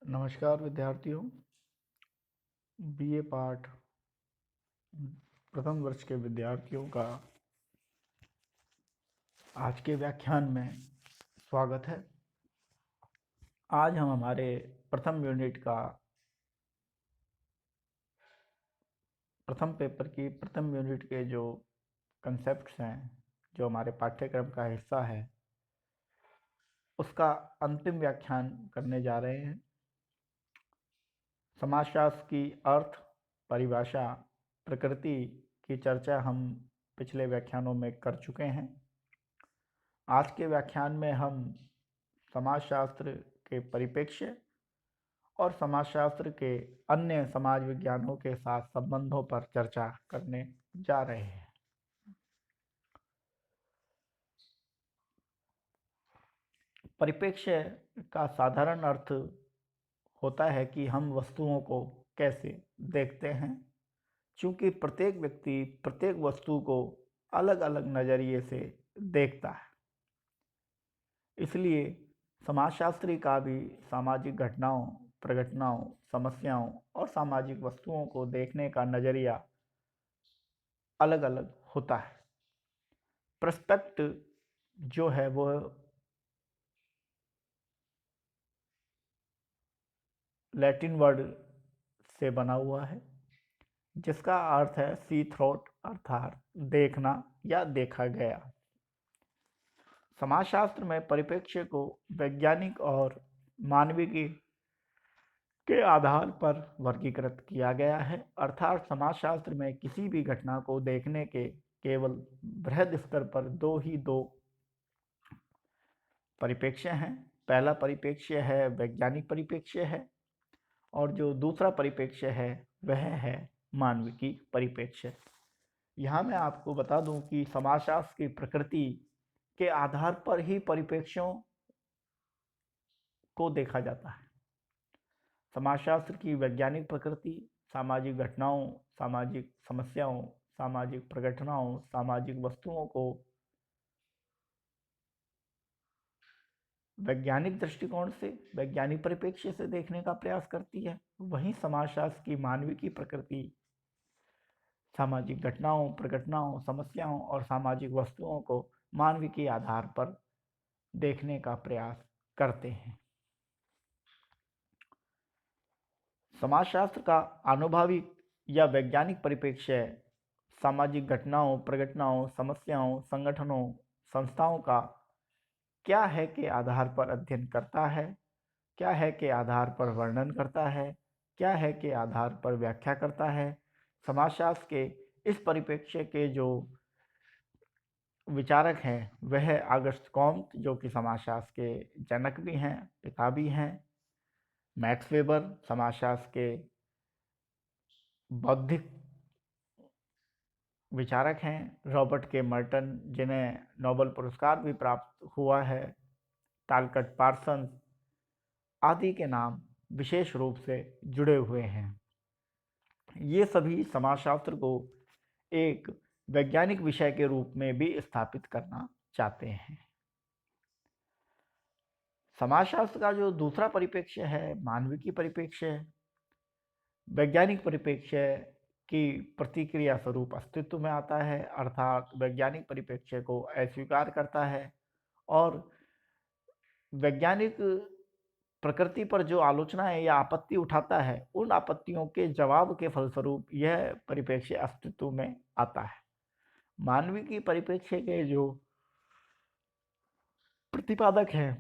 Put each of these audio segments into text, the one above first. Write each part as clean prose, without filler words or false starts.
नमस्कार विद्यार्थियों। बीए पाठ प्रथम वर्ष के विद्यार्थियों का आज के व्याख्यान में स्वागत है। आज हम हमारे प्रथम यूनिट का प्रथम पेपर की प्रथम यूनिट के जो कंसेप्ट्स हैं, जो हमारे पाठ्यक्रम का हिस्सा है, उसका अंतिम व्याख्यान करने जा रहे हैं। समाजशास्त्र की अर्थ, परिभाषा, प्रकृति की चर्चा हम पिछले व्याख्यानों में कर चुके हैं। आज के व्याख्यान में हम समाजशास्त्र के परिप्रेक्ष्य और समाजशास्त्र के अन्य समाज विज्ञानों के साथ संबंधों पर चर्चा करने जा रहे हैं। परिप्रेक्ष्य का साधारण अर्थ होता है कि हम वस्तुओं को कैसे देखते हैं। चूंकि प्रत्येक व्यक्ति प्रत्येक वस्तु को अलग अलग नज़रिए से देखता है, इसलिए समाजशास्त्री का भी सामाजिक घटनाओं, प्रघटनाओं, समस्याओं और सामाजिक वस्तुओं को देखने का नज़रिया अलग अलग होता है। पर्सपेक्ट जो है वो लैटिन वर्ड से बना हुआ है, जिसका अर्थ है सी थ्रोट, अर्थात देखना या देखा गया। समाजशास्त्र में परिप्रेक्ष्य को वैज्ञानिक और मानविकी के आधार पर वर्गीकृत किया गया है। अर्थात समाजशास्त्र में किसी भी घटना को देखने के केवल बृहद स्तर पर दो परिप्रेक्ष्य हैं। पहला परिप्रेक्ष्य है वैज्ञानिक परिप्रेक्ष्य है, और जो दूसरा परिप्रेक्ष्य है वह है मानविकी परिप्रेक्ष्य। यहाँ मैं आपको बता दूं कि समाजशास्त्र की प्रकृति के आधार पर ही परिप्रेक्ष्यों को देखा जाता है। समाजशास्त्र की वैज्ञानिक प्रकृति सामाजिक घटनाओं, सामाजिक समस्याओं, सामाजिक प्रघटनाओं, सामाजिक वस्तुओं को वैज्ञानिक दृष्टिकोण से, वैज्ञानिक परिप्रेक्ष्य से देखने का प्रयास करती है। वहीं समाजशास्त्र की मानविकी प्रकृति सामाजिक घटनाओं, प्रघटनाओं, समस्याओं और सामाजिक वस्तुओं को मानविकी आधार पर देखने का प्रयास करते हैं। समाजशास्त्र का अनुभविक या वैज्ञानिक परिप्रेक्ष्य सामाजिक घटनाओं, प्रघटनाओं, समस्याओं, संगठनों, संस्थाओं का क्या है के आधार पर अध्ययन करता है, क्या है के आधार पर वर्णन करता है, क्या है के आधार पर व्याख्या करता है। समाजशास्त्र के इस परिप्रेक्ष्य के जो विचारक हैं वह ऑगस्ट कॉम्ट, जो कि समाजशास्त्र के जनक भी हैं, पिता भी हैं। मैक्स वेबर समाजशास्त्र के बौद्धिक विचारक हैं। रॉबर्ट के मर्टन, जिन्हें नोबेल पुरस्कार भी प्राप्त हुआ है, टालकट पार्सन्स आदि के नाम विशेष रूप से जुड़े हुए हैं। ये सभी समाजशास्त्र को एक वैज्ञानिक विषय के रूप में भी स्थापित करना चाहते हैं। समाजशास्त्र का जो दूसरा परिप्रेक्ष्य है मानविकी परिप्रेक्ष्य है। वैज्ञानिक परिप्रेक्ष्य की प्रतिक्रिया स्वरूप अस्तित्व में आता है, अर्थात वैज्ञानिक परिप्रेक्ष्य को अस्वीकार करता है और वैज्ञानिक प्रकृति पर जो आलोचनाएं या आपत्ति उठाता है, उन आपत्तियों के जवाब के फलस्वरूप यह परिप्रेक्ष्य अस्तित्व में आता है। मानविकी परिप्रेक्ष्य के जो प्रतिपादक हैं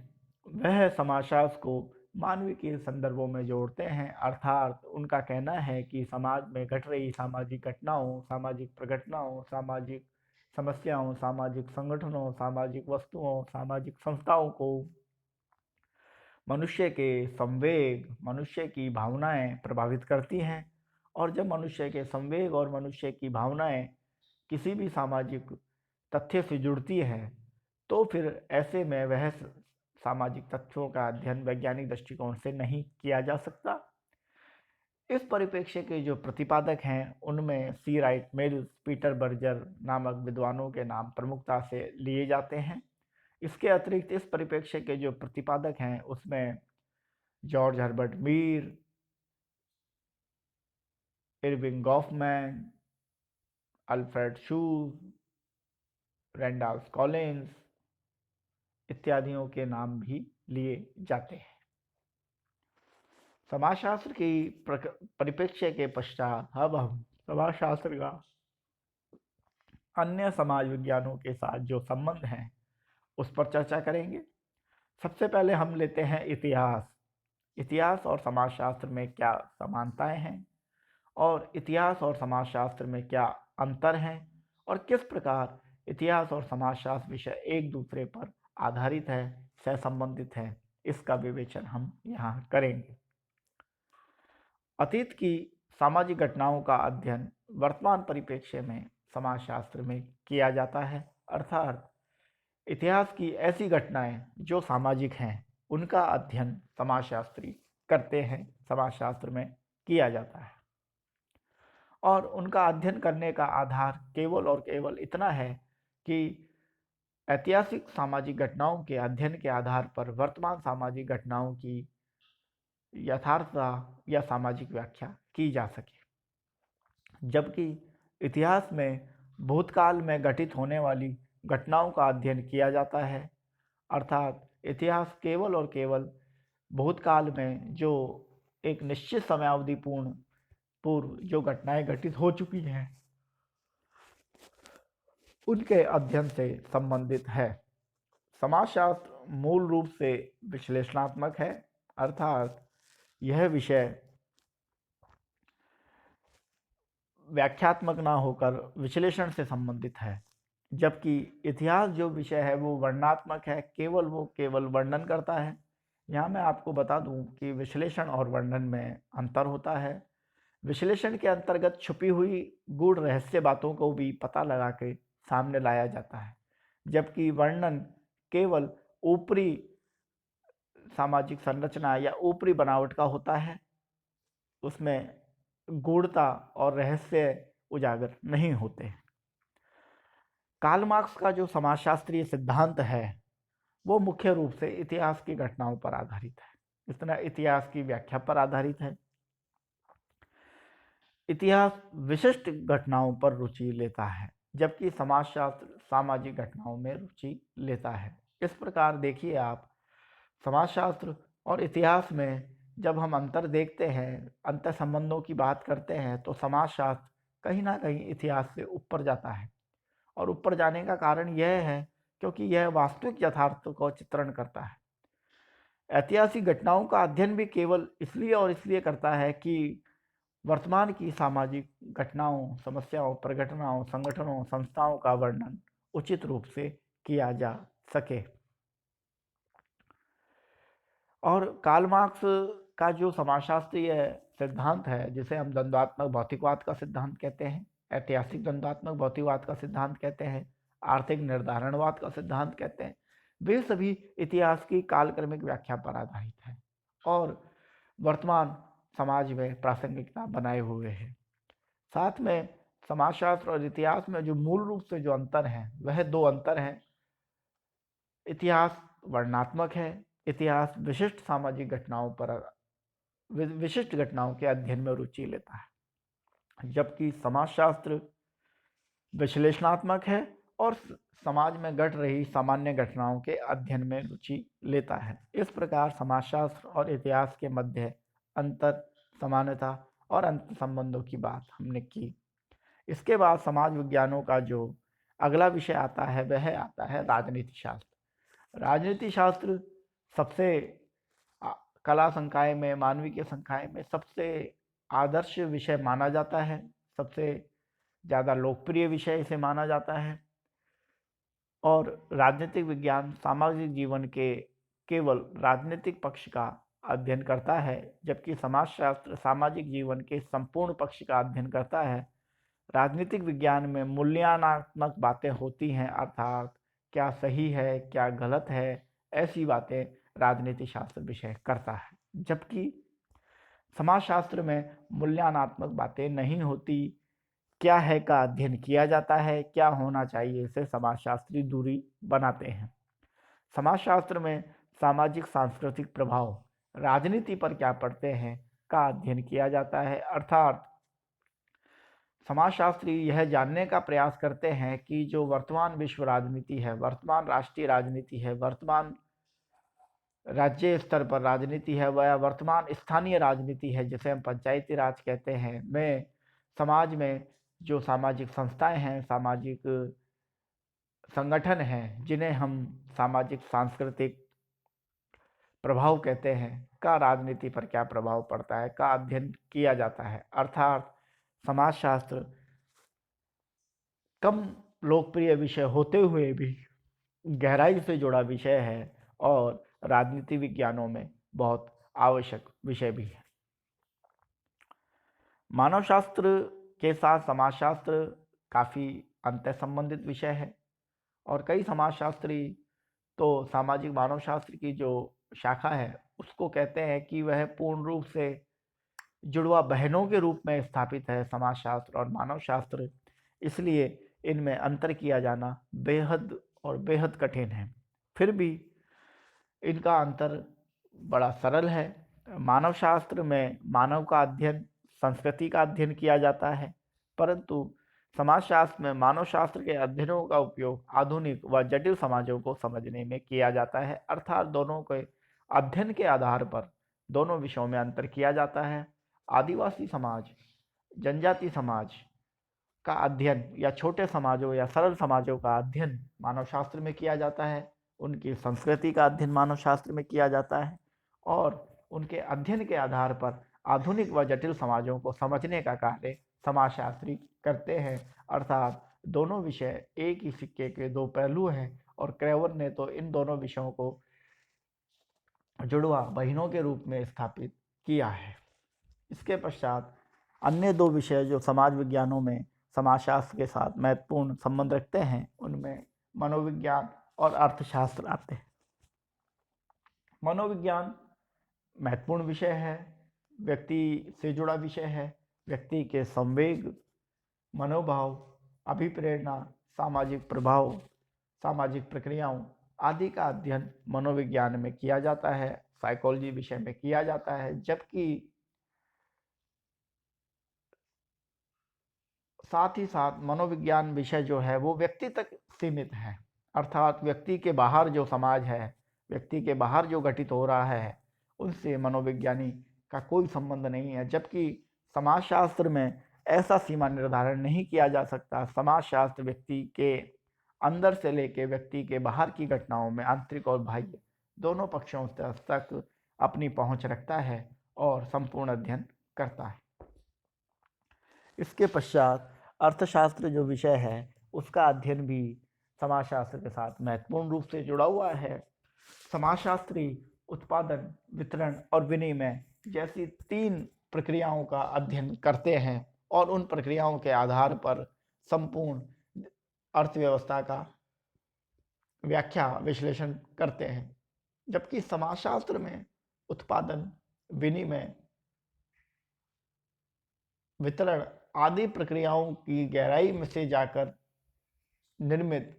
वह समाजशास्त्र को मानविकी संदर्भों में जोड़ते हैं, अर्थात उनका कहना है कि समाज में घट रही सामाजिक घटनाओं, सामाजिक प्रघटनाओं, सामाजिक समस्याओं, सामाजिक संगठनों, सामाजिक वस्तुओं, सामाजिक संस्थाओं को मनुष्य के संवेग, मनुष्य की भावनाएं प्रभावित करती हैं। और जब मनुष्य के संवेग और मनुष्य की भावनाएं किसी भी सामाजिक तथ्य से जुड़ती है, तो फिर ऐसे में वह सामाजिक तथ्यों का अध्ययन वैज्ञानिक दृष्टिकोण से नहीं किया जा सकता। इस परिप्रेक्ष्य के जो प्रतिपादक हैं उनमें सी राइट मिल्स, पीटर बर्जर नामक विद्वानों के नाम प्रमुखता से लिए जाते हैं। इसके अतिरिक्त इस परिप्रेक्ष्य के जो प्रतिपादक हैं उसमें George Herbert Mead, Irving Goffman, Alfred शूज, रैंडॉल्फ कॉलिंस इत्यादियों के नाम भी लिए जाते हैं। समाजशास्त्र की परिप्रेक्ष्य के पश्चात अब हम समाजशास्त्र का अन्य समाज विज्ञानों के साथ जो संबंध है उस पर चर्चा करेंगे। सबसे पहले हम लेते हैं इतिहास। इतिहास और समाजशास्त्र में क्या समानताएं हैं और इतिहास और समाजशास्त्र में क्या अंतर हैं और किस प्रकार इतिहास और समाजशास्त्र विषय एक दूसरे पर आधारित है, सहसंबंधित है, इसका विवेचन हम यहाँ करेंगे। अतीत की सामाजिक घटनाओं का अध्ययन वर्तमान परिप्रेक्ष्य में समाजशास्त्र में किया जाता है, अर्थात इतिहास की ऐसी घटनाएं जो सामाजिक हैं उनका अध्ययन समाजशास्त्री करते हैं, समाजशास्त्र में किया जाता है। और उनका अध्ययन करने का आधार केवल और केवल इतना है कि ऐतिहासिक सामाजिक घटनाओं के अध्ययन के आधार पर वर्तमान सामाजिक घटनाओं की यथार्थता या सामाजिक व्याख्या की जा सके। जबकि इतिहास में भूतकाल में घटित होने वाली घटनाओं का अध्ययन किया जाता है, अर्थात इतिहास केवल और केवल भूतकाल में जो एक निश्चित समयावधि पूर्व जो घटनाएं घटित हो चुकी हैं उनके अध्ययन से संबंधित है। समाजशास्त्र मूल रूप से विश्लेषणात्मक है, अर्थात यह विषय व्याख्यात्मक ना होकर विश्लेषण से संबंधित है। जबकि इतिहास जो विषय है वो वर्णनात्मक है, वो केवल वर्णन करता है। यहाँ मैं आपको बता दूं कि विश्लेषण और वर्णन में अंतर होता है। विश्लेषण के अंतर्गत छुपी हुई गूढ़ रहस्य बातों को भी पता लगा के सामने लाया जाता है, जबकि वर्णन केवल ऊपरी सामाजिक संरचना या ऊपरी बनावट का होता है, उसमें गूढ़ता और रहस्य उजागर नहीं होते। कार्ल मार्क्स का जो समाजशास्त्रीय सिद्धांत है वो मुख्य रूप से इतिहास की घटनाओं पर आधारित है, इतना इतिहास की व्याख्या पर आधारित है। इतिहास विशिष्ट घटनाओं पर रुचि लेता है, जबकि समाजशास्त्र सामाजिक घटनाओं में रुचि लेता है। इस प्रकार देखिए आप, समाजशास्त्र और इतिहास में जब हम अंतर देखते हैं, अंतर संबंधों की बात करते हैं, तो समाजशास्त्र कहीं ना कहीं इतिहास से ऊपर जाता है। और ऊपर जाने का कारण यह है क्योंकि यह वास्तविक यथार्थ को चित्रण करता है। ऐतिहासिक घटनाओं का अध्ययन भी केवल इसलिए करता है कि वर्तमान की सामाजिक घटनाओं, समस्याओं, प्रघटनाओं, संगठनों, संस्थाओं का वर्णन उचित रूप से किया जा सके। और कार्ल मार्क्स का जो समाजशास्त्रीय सिद्धांत है, जिसे हम द्वंद्वात्मक भौतिकवाद का सिद्धांत कहते हैं, ऐतिहासिक द्वंद्वात्मक भौतिकवाद का सिद्धांत कहते हैं, आर्थिक निर्धारणवाद का सिद्धांत कहते हैं, वे सभी इतिहास की कालक्रमिक व्याख्या पर आधारित हैं और वर्तमान समाज में प्रासंगिकता बनाए हुए हैं। साथ में समाजशास्त्र और इतिहास में जो मूल रूप से जो अंतर हैं वह दो अंतर हैं। इतिहास वर्णनात्मक है, इतिहास विशिष्ट सामाजिक घटनाओं पर विशिष्ट घटनाओं के अध्ययन में रुचि लेता है, जबकि समाजशास्त्र विश्लेषणात्मक है और समाज में घट रही सामान्य घटनाओं के अध्ययन में रुचि लेता है। इस प्रकार समाजशास्त्र और इतिहास के मध्य अंतर, समानता और अंतर संबंधों की बात हमने की। इसके बाद समाज विज्ञानों का जो अगला विषय आता है वह आता है राजनीति शास्त्र। राजनीति शास्त्र सबसे कला संकाय में, मानविकी संकाय में सबसे आदर्श विषय माना जाता है, सबसे ज़्यादा लोकप्रिय विषय इसे माना जाता है। और राजनीतिक विज्ञान सामाजिक जीवन के केवल राजनीतिक पक्ष का अध्ययन करता है, जबकि समाजशास्त्र सामाजिक जीवन के संपूर्ण पक्ष का अध्ययन करता है। राजनीतिक विज्ञान में मूल्यांकनात्मक बातें होती हैं, अर्थात क्या सही है, क्या गलत है, ऐसी बातें राजनीति शास्त्र विषय करता है। जबकि समाजशास्त्र में मूल्यांकनात्मक बातें नहीं होती, क्या है का अध्ययन किया जाता है, क्या होना चाहिए इसे समाजशास्त्री दूरी बनाते हैं। समाजशास्त्र में सामाजिक सांस्कृतिक प्रभाव राजनीति पर क्या पढ़ते हैं का अध्ययन किया जाता है। अर्थात समाजशास्त्री यह जानने का प्रयास करते हैं कि जो वर्तमान विश्व राजनीति है, वर्तमान राष्ट्रीय राजनीति है, वर्तमान राज्य स्तर पर राजनीति है, वह वर्तमान स्थानीय राजनीति है जिसे हम पंचायती राज कहते हैं, में समाज में जो सामाजिक संस्थाएं हैं, सामाजिक संगठन हैं, जिन्हें हम सामाजिक सांस्कृतिक प्रभाव कहते हैं, का राजनीति पर क्या प्रभाव पड़ता है का अध्ययन किया जाता है। अर्थात समाजशास्त्र कम लोकप्रिय विषय होते हुए भी गहराई से जुड़ा विषय है और राजनीति विज्ञानों में बहुत आवश्यक विषय भी है। मानवशास्त्र के साथ समाजशास्त्र काफ़ी अंतः संबंधित विषय है और कई समाजशास्त्री तो सामाजिक मानवशास्त्र की जो शाखा है उसको कहते हैं कि वह पूर्ण रूप से जुड़वा बहनों के रूप में स्थापित है, समाजशास्त्र और मानवशास्त्र। इसलिए इनमें अंतर किया जाना बेहद और बेहद कठिन है। फिर भी इनका अंतर बड़ा सरल है। मानवशास्त्र में मानव का अध्ययन, संस्कृति का अध्ययन किया जाता है, परंतु समाजशास्त्र में मानवशास्त्र के अध्ययनों का उपयोग आधुनिक व जटिल समाजों को समझने में किया जाता है। अर्थात दोनों के अध्ययन के आधार पर दोनों विषयों में अंतर किया जाता है। आदिवासी समाज, जनजाति समाज का अध्ययन या छोटे समाजों या सरल समाजों का अध्ययन मानवशास्त्र में किया जाता है, उनकी संस्कृति का अध्ययन मानवशास्त्र में किया जाता है और उनके अध्ययन के आधार पर आधुनिक व जटिल समाजों को समझने का कार्य समाजशास्त्री करते हैं। अर्थात दोनों विषय एक ही सिक्के के दो पहलू हैं और क्रेवर ने तो इन दोनों विषयों को जुड़वा बहनों के रूप में स्थापित किया है। इसके पश्चात अन्य दो विषय जो समाज विज्ञानों में समाजशास्त्र के साथ महत्वपूर्ण संबंध रखते हैं, उनमें मनोविज्ञान और अर्थशास्त्र आते हैं। मनोविज्ञान महत्वपूर्ण विषय है, व्यक्ति से जुड़ा विषय है। व्यक्ति के संवेग, मनोभाव, अभिप्रेरणा, सामाजिक प्रभाव, सामाजिक प्रक्रियाओं आदि का अध्ययन मनोविज्ञान में किया जाता है, साइकोलॉजी विषय में किया जाता है। जबकि साथ ही साथ मनोविज्ञान विषय जो है वो व्यक्ति तक सीमित है, अर्थात व्यक्ति के बाहर जो समाज है, व्यक्ति के बाहर जो घटित हो रहा है, उनसे मनोविज्ञानी का कोई संबंध नहीं है। जबकि समाजशास्त्र में ऐसा सीमा निर्धारण नहीं किया जा सकता। समाजशास्त्र व्यक्ति के अंदर से लेकर व्यक्ति के बाहर की घटनाओं में आंतरिक और बाह्य दोनों पक्षों तक अपनी पहुंच रखता है और संपूर्ण अध्ययन करता है। इसके पश्चात अर्थशास्त्र जो विषय है उसका अध्ययन भी समाजशास्त्र के साथ महत्वपूर्ण रूप से जुड़ा हुआ है। समाजशास्त्री उत्पादन, वितरण और विनिमय जैसी 3 प्रक्रियाओं का अध्ययन करते हैं और उन प्रक्रियाओं के आधार पर संपूर्ण अर्थव्यवस्था का व्याख्या, विश्लेषण करते हैं। जबकि समाजशास्त्र में उत्पादन, विनिमय, वितरण आदि प्रक्रियाओं की गहराई में से जाकर निर्मित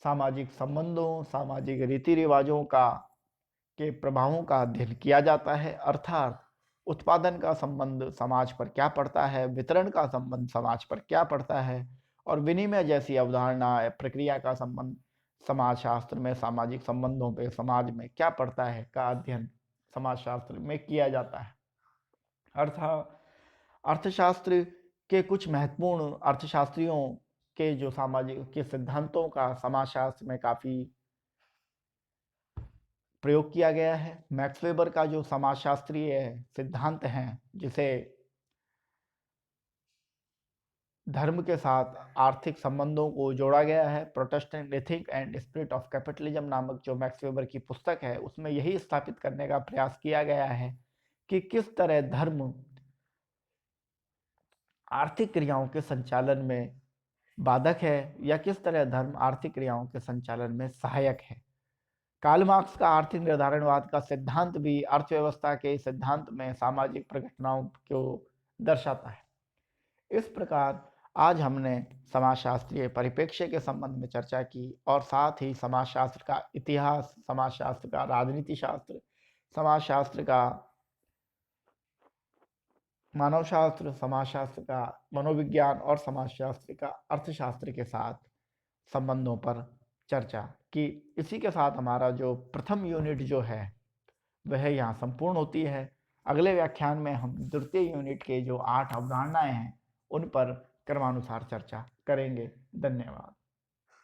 सामाजिक संबंधों, सामाजिक रीति रिवाजों के प्रभावों का अध्ययन किया जाता है। अर्थात उत्पादन का संबंध समाज पर क्या पड़ता है, वितरण का संबंध समाज पर क्या पड़ता है और विनिमय जैसी अवधारणा, प्रक्रिया का संबंध समाजशास्त्र में सामाजिक संबंधों पे समाज में क्या पड़ता है का अध्ययन समाजशास्त्र में किया जाता है। अर्थात अर्थशास्त्र के कुछ महत्वपूर्ण अर्थशास्त्रियों के जो सामाजिक के सिद्धांतों का समाजशास्त्र में काफ़ी प्रयोग किया गया है। मैक्स वेबर का जो समाजशास्त्रीय सिद्धांत हैं, जिसे धर्म के साथ आर्थिक संबंधों को जोड़ा गया है, Protestant ethic and spirit of capitalism नामक जो मैक्स वेबर की पुस्तक है, उसमें यही स्थापित करने का प्रयास किया गया है कि किस तरह धर्म आर्थिक क्रियाओं के संचालन में बाधक है या किस तरह धर्म आर्थिक क्रियाओं के संचालन में सहायक है। कार्ल मार्क्स का आर्थिक निर्धारणवाद का सिद्धांत भी अर्थव्यवस्था के सिद्धांत में सामाजिक प्रघटनाओं को दर्शाता है। इस प्रकार आज हमने समाजशास्त्रीय परिप्रेक्ष्य के संबंध में चर्चा की और साथ ही समाजशास्त्र का इतिहास, समाजशास्त्र का राजनीति शास्त्र, समाजशास्त्र का, मानवशास्त्र, समाजशास्त्र का, मनोविज्ञान और समाजशास्त्र का अर्थशास्त्र के साथ संबंधों पर चर्चा की। इसी के साथ हमारा जो प्रथम यूनिट जो है वह यहाँ संपूर्ण होती है। अगले व्याख्यान में हम द्वितीय यूनिट के जो 8 अवधारणाएं हैं उन पर क्रमानुसार चर्चा करेंगे। धन्यवाद।